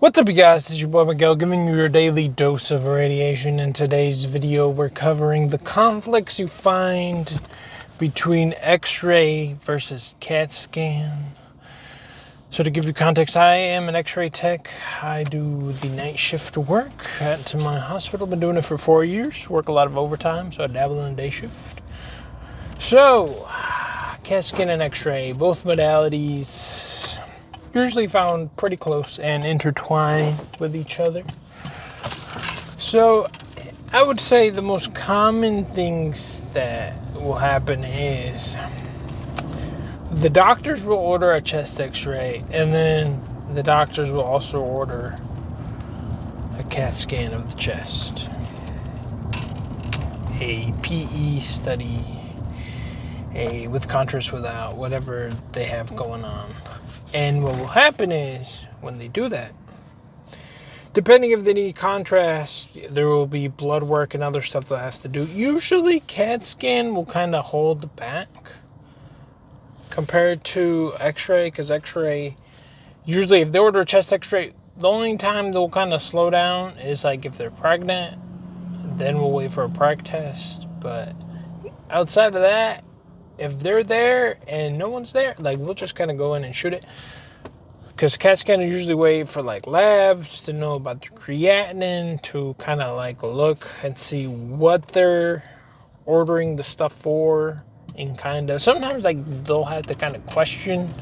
What's up, you guys? It's your boy Miguel giving you your daily dose of radiation. In today's video, we're covering the conflicts you find between X-ray versus CAT scan. So to give you context, I am an X-ray tech. I do the night shift work at my hospital. Been doing it for 4 years. Work a lot of overtime, so I dabble in the day shift. So, CAT scan and X-ray, both modalities usually found pretty close and intertwined with each other. So I would say the most common things that will happen is the doctors will order a chest x-ray, and then the doctors will also order a CAT scan of the chest, a PE study, a with contrast, without, whatever they have going on. And what will happen is, when they do that, depending if they need contrast, there will be blood work and other stuff that has to do. Usually CAT scan will kind of hold back compared to X-ray, because X-ray, usually if they order a chest X-ray, the only time they'll kind of slow down is like if they're pregnant, then we'll wait for a preg test. But outside of that, if they're there and no one's there, like, we'll just kind of go in and shoot it. Because CAT scan usually wait for like labs to know about the creatinine, to kind of like look and see what they're ordering the stuff for, and kind of sometimes like they'll have to kind of question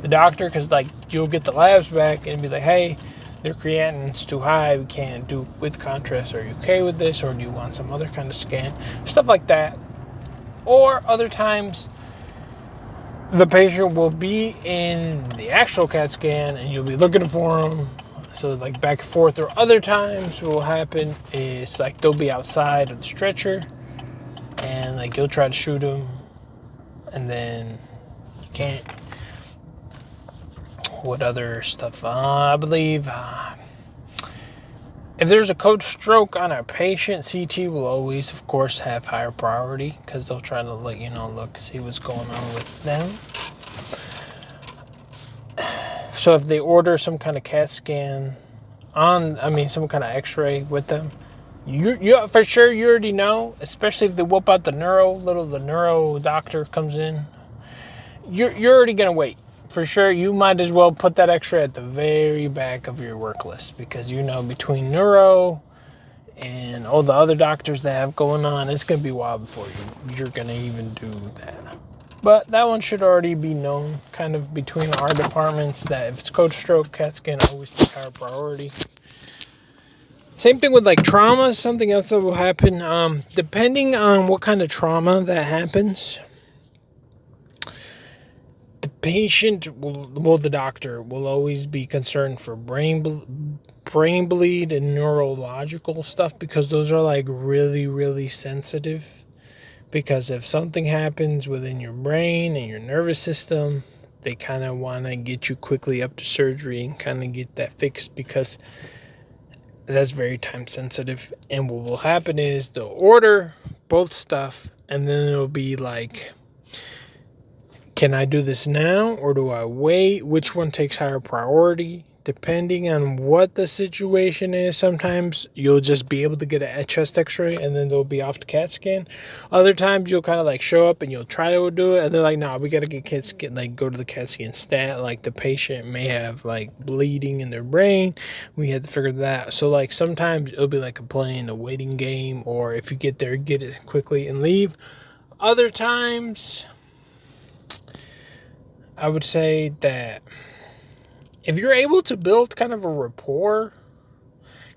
the doctor, because like you'll get the labs back and be like, hey, their creatinine's too high, we can't do with contrast. Are you okay with this, or do you want some other kind of scan? Stuff like that. Or other times, the patient will be in the actual CAT scan and you'll be looking for them. So like back and forth. Or other times what will happen is like they'll be outside of the stretcher and like you'll try to shoot them and then you can't. What other stuff? I believe if there's a code stroke on a patient, CT will always, of course, have higher priority, because they'll try to let you know, look, see what's going on with them. So if they order some kind of CAT scan some kind of X-ray with them, you for sure, you already know, especially if they whip out the neuro doctor comes in, you're already going to wait. For sure, you might as well put that X-ray at the very back of your work list, because you know between neuro and all the other doctors that have going on, it's going to be a while before you're going to even do that. But that one should already be known kind of between our departments, that if it's code stroke, CAT scan always take higher priority. Same thing with like trauma, something else that will happen. Depending on what kind of trauma that happens, the doctor will always be concerned for brain bleed and neurological stuff, because those are like really, really sensitive. Because if something happens within your brain and your nervous system, they kind of want to get you quickly up to surgery and kind of get that fixed, because that's very time sensitive. And what will happen is they'll order both stuff, and then it'll be like, can I do this now, or do I wait? Which one takes higher priority? Depending on what the situation is, sometimes you'll just be able to get a chest x-ray and then they'll be off the CAT scan. Other times you'll kind of like show up and you'll try to do it, and they're like, nah, we got to get CAT scan, like go to the CAT scan stat. Like the patient may have like bleeding in their brain. We had to figure that. So like sometimes it'll be like playing a waiting game, or if you get there, get it quickly and leave. Other times, I would say that if you're able to build kind of a rapport,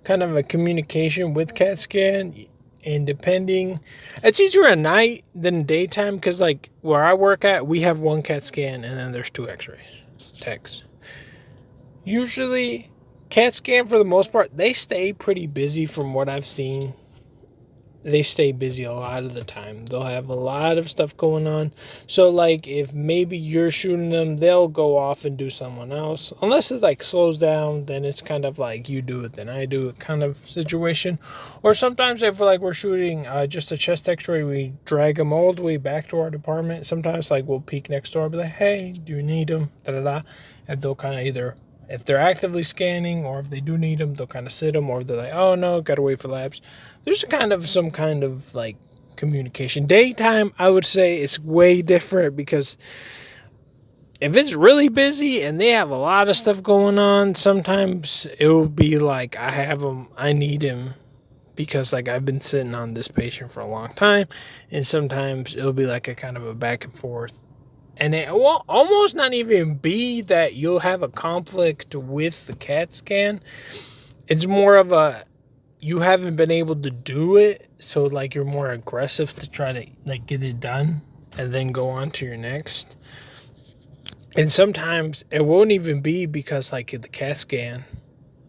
kind of a communication with CAT scan, and depending, it's easier at night than daytime, because like where I work at, we have one CAT scan and then there's 2 x-rays, techs. Usually CAT scan, for the most part, they stay pretty busy. From what I've seen, they stay busy a lot of the time. They'll have a lot of stuff going on. So like if maybe you're shooting them, they'll go off and do someone else. Unless it like slows down, then it's kind of like you do it, then I do it kind of situation. Or sometimes if we're shooting just a chest x-ray, we drag them all the way back to our department. Sometimes like we'll peek next door and be like, hey, do you need them? Da-da-da. And they'll kind of either if they're actively scanning, or if they do need them, they'll kind of sit them, or they're like, oh no, gotta wait for labs. There's some kind of like communication. Daytime, I would say it's way different, because if it's really busy and they have a lot of stuff going on, sometimes it'll be like, I need him, because like I've been sitting on this patient for a long time, and sometimes it'll be like a kind of a back and forth. And it will almost not even be that you'll have a conflict with the CAT scan. It's more of a, you haven't been able to do it, so like you're more aggressive to try to like get it done and then go on to your next. And sometimes it won't even be because like the CAT scan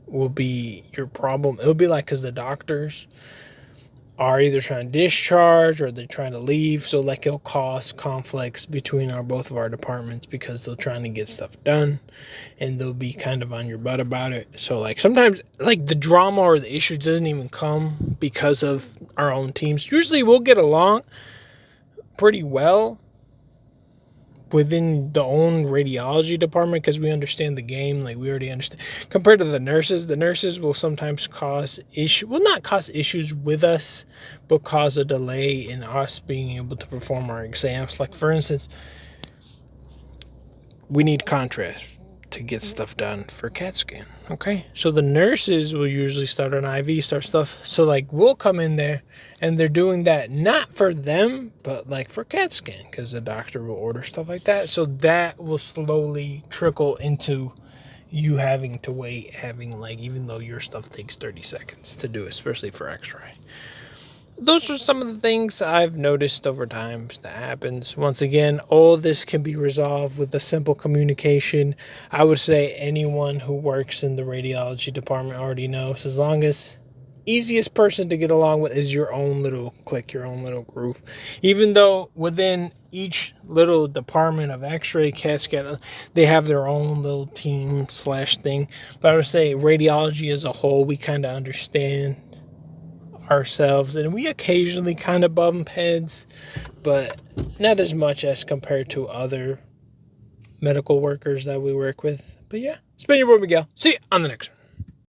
will be your problem. It'll be like because the doctors are either trying to discharge or they're trying to leave. So like it'll cause conflicts between both of our departments, because they're trying to get stuff done and they'll be kind of on your butt about it. So like sometimes like the drama or the issues doesn't even come because of our own teams. Usually we'll get along pretty well within the own radiology department, because we understand the game. Like we already understand. Compared to the nurses will sometimes cause not cause issues with us, but cause a delay in us being able to perform our exams. Like for instance, we need contrast to get stuff done for CAT scan. Okay, so the nurses will usually start an IV, start stuff. So like we'll come in there and they're doing that not for them, but like for CAT scan, because the doctor will order stuff like that. So that will slowly trickle into you having to wait, even though your stuff takes 30 seconds to do, especially for Xray. Those are some of the things I've noticed over time that happens. Once again, all this can be resolved with a simple communication. I would say anyone who works in the radiology department already knows, as long as easiest person to get along with is your own little clique, your own little group. Even though within each little department of Xray, CAT scan, they have their own little team / thing. But I would say radiology as a whole, we kind of understand ourselves, and we occasionally kind of bump heads, but not as much as compared to other medical workers that we work with. But yeah, it's been your boy Miguel. See you on the next one.